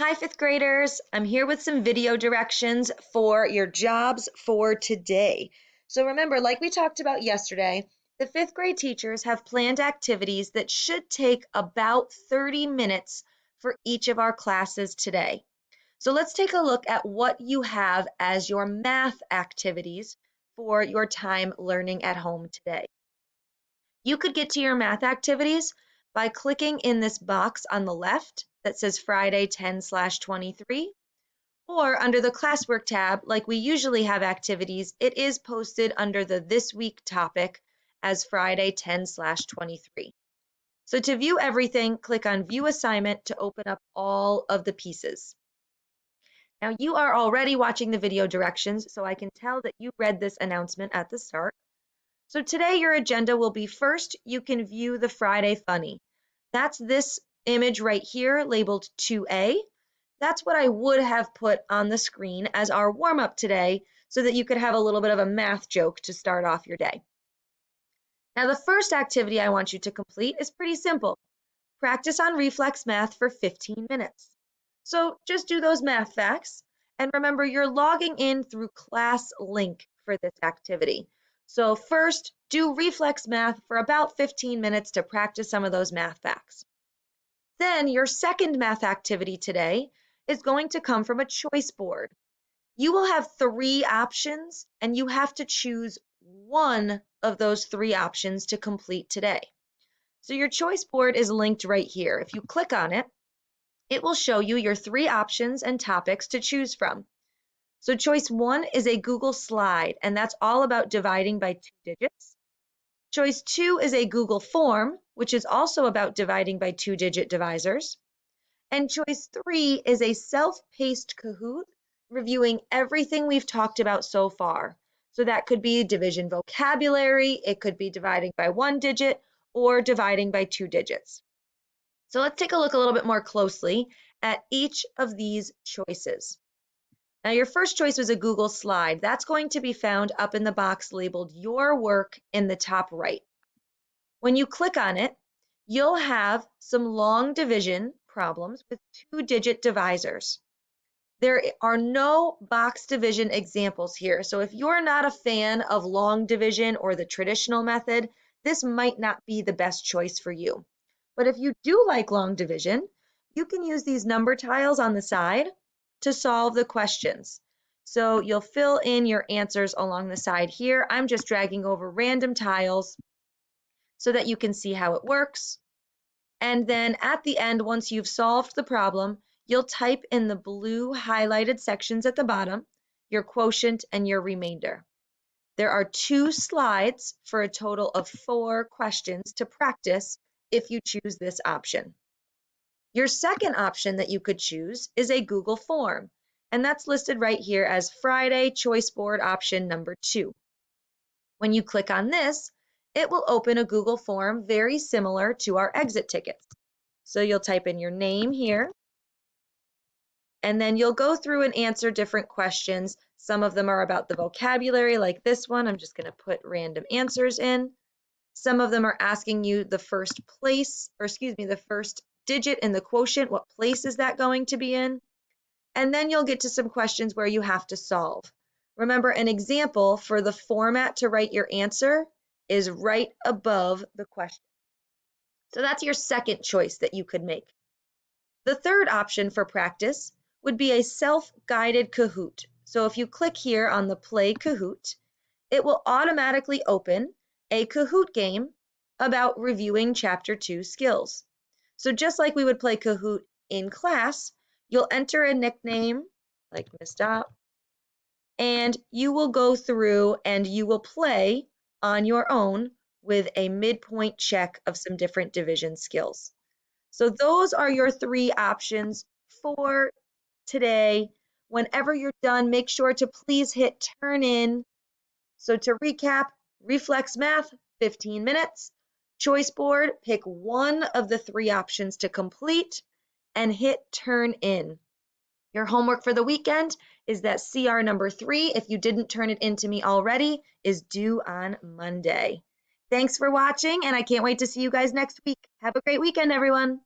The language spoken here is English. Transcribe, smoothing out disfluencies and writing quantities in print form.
Hi, fifth graders. I'm here with some video directions for your jobs for today. So remember, like we talked about yesterday, the fifth grade teachers have planned activities that should take about 30 minutes for each of our classes today. So let's take a look at what you have as your math activities for your time learning at home today. You could get to your math activities by clicking in this box on the left that says Friday 10/23, or under the classwork tab, like we usually have activities, it is posted under the This Week topic as Friday 10/23. So to view everything, click on View Assignment to open up all of the pieces. Now you are already watching the video directions, so I can tell that you read this announcement at the start. So today your agenda will be first, you can view the Friday Funny. That's this image right here labeled 2A. That's what I would have put on the screen as our warm-up today so that you could have a little bit of a math joke to start off your day. Now the first activity I want you to complete is pretty simple. Practice on Reflex Math for 15 minutes. So just do those math facts, and remember you're logging in through Class Link for this activity. So first, do Reflex Math for about 15 minutes to practice some of those math facts. Then your second math activity today is going to come from a choice board. You will have 3 options, and you have to choose one of those 3 options to complete today. So your choice board is linked right here. If you click on it, it will show you your 3 options and topics to choose from. So choice 1 is a Google slide, and that's all about dividing by 2 digits. Choice 2 is a Google form, which is also about dividing by 2-digit divisors. And choice 3 is a self-paced Kahoot, reviewing everything we've talked about so far. So that could be division vocabulary, it could be dividing by 1 digit, or dividing by 2 digits. So let's take a look a little bit more closely at each of these choices. Now your first choice was a Google slide. That's going to be found up in the box labeled Your Work in the top right. When you click on it, you'll have some long division problems with 2-digit divisors. There are no box division examples here, so if you're not a fan of long division or the traditional method, this might not be the best choice for you. But if you do like long division, you can use these number tiles on the side to solve the questions. So you'll fill in your answers along the side here. I'm just dragging over random tiles so that you can see how it works. And then at the end, once you've solved the problem, you'll type in the blue highlighted sections at the bottom, your quotient and your remainder. There are 2 slides for a total of 4 questions to practice if you choose this option. Your second option that you could choose is a Google form, and that's listed right here as Friday choice board option number 2. When you click on this, it will open a Google form very similar to our exit tickets. So you'll type in your name here, and then you'll go through and answer different questions. Some of them are about the vocabulary, like this one. I'm just going to put random answers in. Some of them are asking you the first digit in the quotient. What place is that going to be in? And then you'll get to some questions where you have to solve. Remember, an example for the format to write your answer is right above the question. So that's your second choice that you could make. The third option for practice would be a self-guided Kahoot. So if you click here on the Play Kahoot, it will automatically open a Kahoot game about reviewing Chapter 2 skills. So just like we would play Kahoot in class, you'll enter a nickname like Miss Dot, and you will go through and you will play on your own with a midpoint check of some different division skills. So those are your 3 options for today. Whenever you're done, make sure to please hit turn in. So to recap, Reflex Math, 15 minutes. Choice board, pick one of the 3 options to complete and hit turn in. Your homework for the weekend is that CR number 3, if you didn't turn it in to me already, is due on Monday. Thanks for watching, and I can't wait to see you guys next week. Have a great weekend, everyone.